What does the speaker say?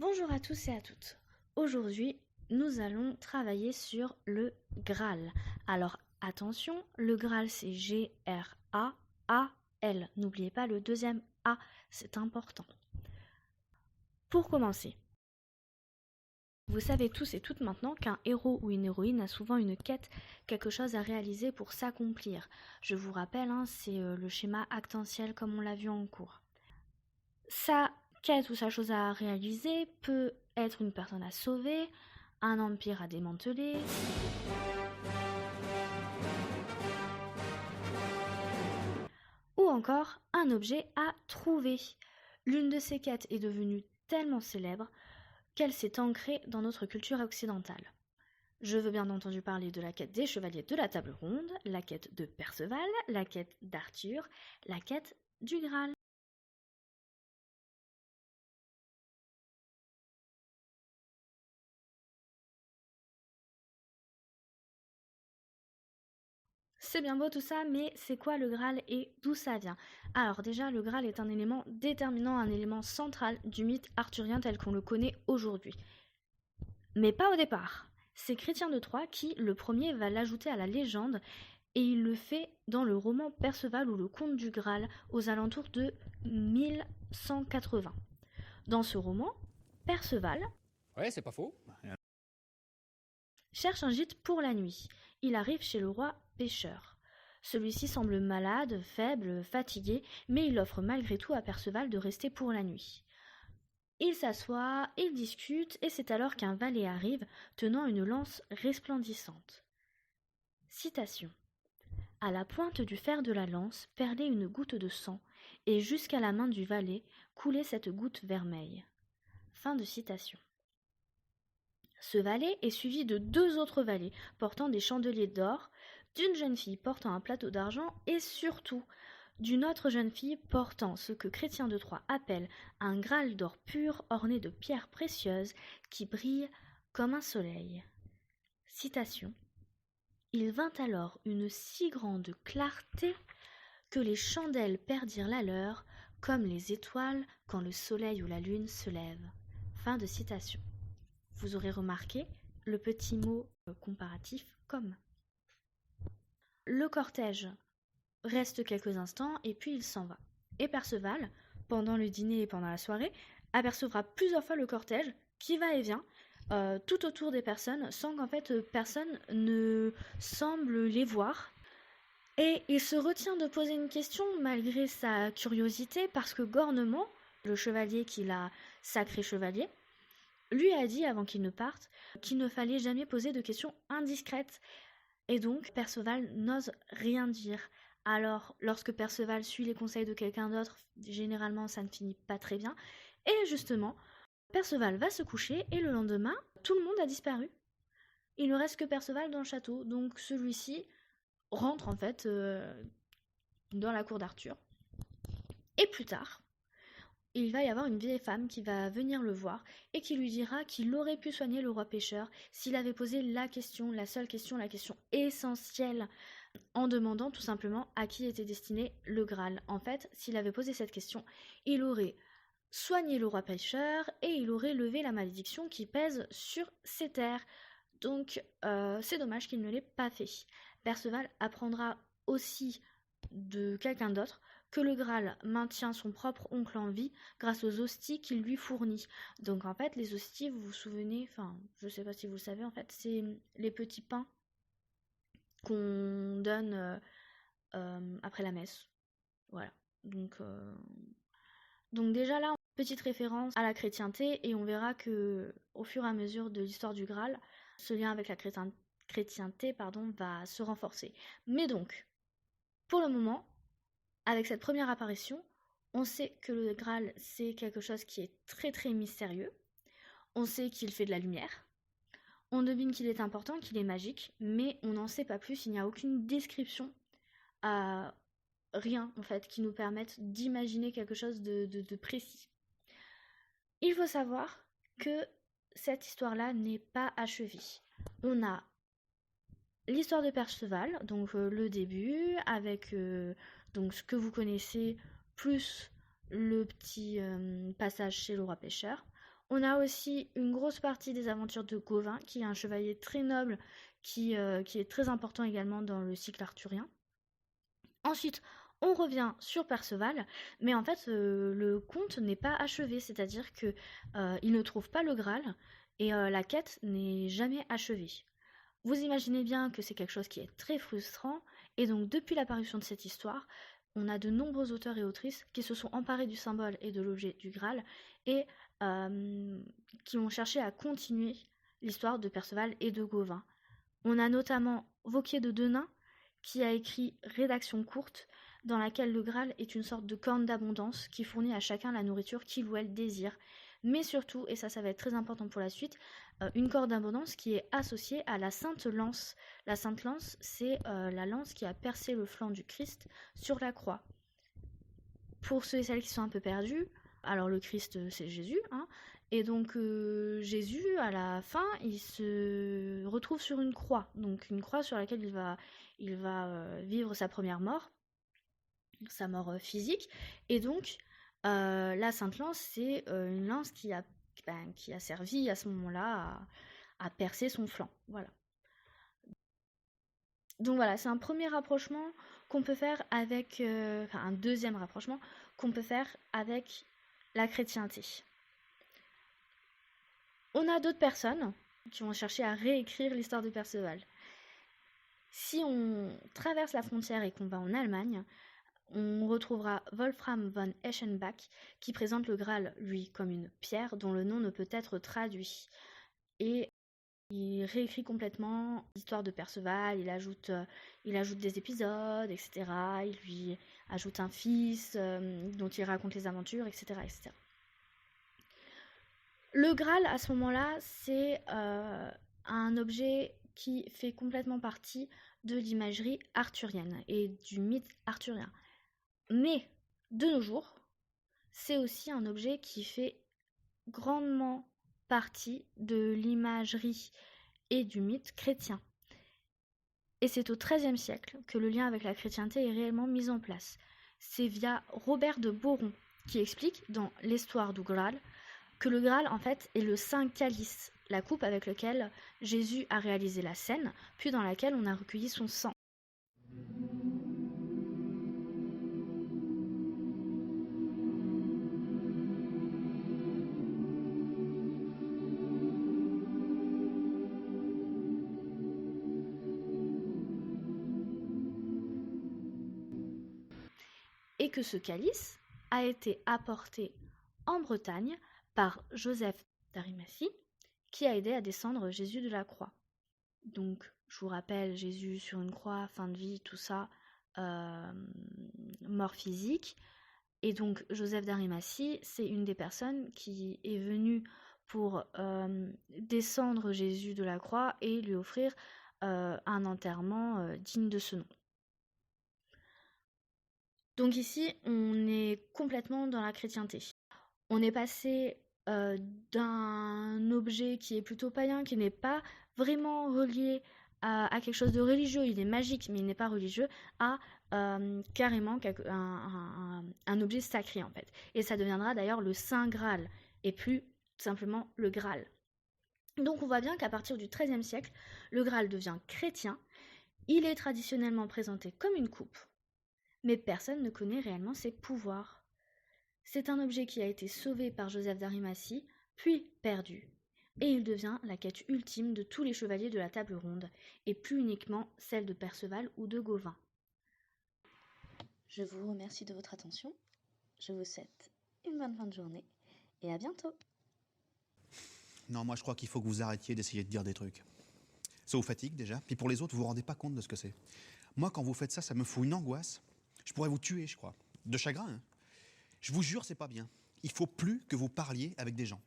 Bonjour à tous et à toutes. Aujourd'hui, nous allons travailler sur le Graal. Alors attention, le Graal c'est G-R-A-A-L. N'oubliez pas le deuxième A, c'est important. Pour commencer, vous savez tous et toutes maintenant qu'un héros ou une héroïne a souvent une quête, quelque chose à réaliser pour s'accomplir. Je vous rappelle, c'est le schéma actentiel comme on l'a vu en cours. Sa quête ou sa chose à réaliser peut être une personne à sauver, un empire à démanteler, ou encore un objet à trouver. L'une de ces quêtes est devenue tellement célèbre qu'elle s'est ancrée dans notre culture occidentale. Je veux bien entendu parler de la quête des chevaliers de la table ronde, la quête de Perceval, la quête d'Arthur, la quête du Graal. C'est bien beau tout ça, mais c'est quoi le Graal et d'où ça vient? Alors déjà, le Graal est un élément déterminant, un élément central du mythe arthurien tel qu'on le connaît aujourd'hui. Mais pas au départ. C'est Chrétien de Troyes qui, le premier, va l'ajouter à la légende, et il le fait dans le roman Perceval ou le Conte du Graal, aux alentours de 1180. Dans ce roman, Perceval Ouais, c'est pas faux. cherche un gîte pour la nuit. Il arrive chez le roi pêcheur. Celui-ci semble malade, faible, fatigué, mais il offre malgré tout à Perceval de rester pour la nuit. Ils s'assoient, ils discutent, et c'est alors qu'un valet arrive, tenant une lance resplendissante. Citation. À la pointe du fer de la lance perlait une goutte de sang, et jusqu'à la main du valet coulait cette goutte vermeille. Fin de citation. Ce valet est suivi de deux autres valets portant des chandeliers d'or, d'une jeune fille portant un plateau d'argent et surtout d'une autre jeune fille portant ce que Chrétien de Troyes appelle un Graal d'or pur orné de pierres précieuses qui brillent comme un soleil. Citation. Il vint alors une si grande clarté que les chandelles perdirent la leur comme les étoiles quand le soleil ou la lune se lèvent. Fin de citation. Vous aurez remarqué le petit mot comparatif comme. Le cortège reste quelques instants et puis il s'en va. Et Perceval, pendant le dîner et pendant la soirée, apercevra plusieurs fois le cortège qui va et vient tout autour des personnes sans qu'en fait personne ne semble les voir. Et il se retient de poser une question malgré sa curiosité parce que Gornement, le chevalier qu'il a sacré chevalier, lui a dit avant qu'il ne parte qu'il ne fallait jamais poser de questions indiscrètes. Et donc Perceval n'ose rien dire. Alors lorsque Perceval suit les conseils de quelqu'un d'autre, généralement ça ne finit pas très bien. Et justement, Perceval va se coucher et le lendemain, tout le monde a disparu. Il ne reste que Perceval dans le château. Donc celui-ci rentre en fait dans la cour d'Arthur. Et plus tard, il va y avoir une vieille femme qui va venir le voir et qui lui dira qu'il aurait pu soigner le roi pêcheur s'il avait posé la question, la seule question, la question essentielle, en demandant tout simplement à qui était destiné le Graal. En fait, s'il avait posé cette question, il aurait soigné le roi pêcheur et il aurait levé la malédiction qui pèse sur ses terres. Donc, c'est dommage qu'il ne l'ait pas fait. Perceval apprendra aussi de quelqu'un d'autre que le Graal maintient son propre oncle en vie grâce aux hosties qu'il lui fournit. Donc en fait, les hosties, vous vous souvenez, enfin, je sais pas si vous le savez, en fait, c'est les petits pains qu'on donne après la messe. Voilà. Donc déjà là, petite référence à la chrétienté, et on verra que au fur et à mesure de l'histoire du Graal, ce lien avec la chrétienté va se renforcer. Mais donc, pour le moment, avec cette première apparition, on sait que le Graal, c'est quelque chose qui est très très mystérieux. On sait qu'il fait de la lumière. On devine qu'il est important, qu'il est magique, mais on n'en sait pas plus. Il n'y a aucune description, rien en fait, qui nous permette d'imaginer quelque chose de précis. Il faut savoir que cette histoire-là n'est pas achevée. On a l'histoire de Perceval, donc le début, avec donc ce que vous connaissez, plus le petit passage chez le roi pêcheur. On a aussi une grosse partie des aventures de Gawain, qui est un chevalier très noble, qui est très important également dans le cycle arthurien. Ensuite, on revient sur Perceval, mais en fait, le conte n'est pas achevé, c'est-à-dire que il ne trouve pas le Graal et la quête n'est jamais achevée. Vous imaginez bien que c'est quelque chose qui est très frustrant, et donc depuis l'apparition de cette histoire, on a de nombreux auteurs et autrices qui se sont emparés du symbole et de l'objet du Graal et qui ont cherché à continuer l'histoire de Perceval et de Gawain. On a notamment Vauquier de Denain qui a écrit Rédaction courte, dans laquelle le Graal est une sorte de corne d'abondance qui fournit à chacun la nourriture qu'il ou elle désire. Mais surtout, et ça va être très important pour la suite, une corde d'abondance qui est associée à la Sainte Lance. La Sainte Lance, c'est la lance qui a percé le flanc du Christ sur la croix. Pour ceux et celles qui sont un peu perdus, alors le Christ c'est Jésus, hein, et donc Jésus à la fin il se retrouve sur une croix, donc une croix sur laquelle il va vivre sa première mort, sa mort physique, et donc la Sainte Lance c'est une lance qui a servi à ce moment-là à percer son flanc, voilà. Donc voilà, c'est un premier rapprochement qu'on peut faire avec, un deuxième rapprochement qu'on peut faire avec la chrétienté. On a d'autres personnes qui vont chercher à réécrire l'histoire de Perceval. Si on traverse la frontière et qu'on va en Allemagne, on retrouvera Wolfram von Eschenbach qui présente le Graal, lui, comme une pierre dont le nom ne peut être traduit. Et il réécrit complètement l'histoire de Perceval, il ajoute des épisodes, etc. Il lui ajoute un fils dont il raconte les aventures, etc. etc. Le Graal, à ce moment-là, c'est un objet qui fait complètement partie de l'imagerie arthurienne et du mythe arthurien. Mais, de nos jours, c'est aussi un objet qui fait grandement partie de l'imagerie et du mythe chrétien. Et c'est au XIIIe siècle que le lien avec la chrétienté est réellement mis en place. C'est via Robert de Boron qui explique dans l'histoire du Graal que le Graal en fait est le saint calice, la coupe avec laquelle Jésus a réalisé la scène, puis dans laquelle on a recueilli son sang. Et que ce calice a été apporté en Bretagne par Joseph d'Arimathie, qui a aidé à descendre Jésus de la croix. Donc, je vous rappelle, Jésus sur une croix, fin de vie, tout ça, mort physique. Et donc, Joseph d'Arimathie, c'est une des personnes qui est venue pour descendre Jésus de la croix et lui offrir un enterrement digne de ce nom. Donc ici, on est complètement dans la chrétienté. On est passé d'un objet qui est plutôt païen, qui n'est pas vraiment relié à quelque chose de religieux, il est magique, mais il n'est pas religieux, à carrément un objet sacré en fait. Et ça deviendra d'ailleurs le Saint Graal, et plus simplement le Graal. Donc on voit bien qu'à partir du XIIIe siècle, le Graal devient chrétien, il est traditionnellement présenté comme une coupe, mais personne ne connaît réellement ses pouvoirs. C'est un objet qui a été sauvé par Joseph d'Arimathie, puis perdu, et il devient la quête ultime de tous les chevaliers de la table ronde, et plus uniquement celle de Perceval ou de Gawain. Je vous remercie de votre attention, je vous souhaite une bonne fin de journée, et à bientôt. Non, moi je crois qu'il faut que vous arrêtiez d'essayer de dire des trucs. Ça vous fatigue déjà, puis pour les autres, vous vous rendez pas compte de ce que c'est. Moi, quand vous faites ça, ça me fout une angoisse. Je pourrais vous tuer, je crois. De chagrin, hein. Je vous jure, c'est pas bien. Il faut plus que vous parliez avec des gens.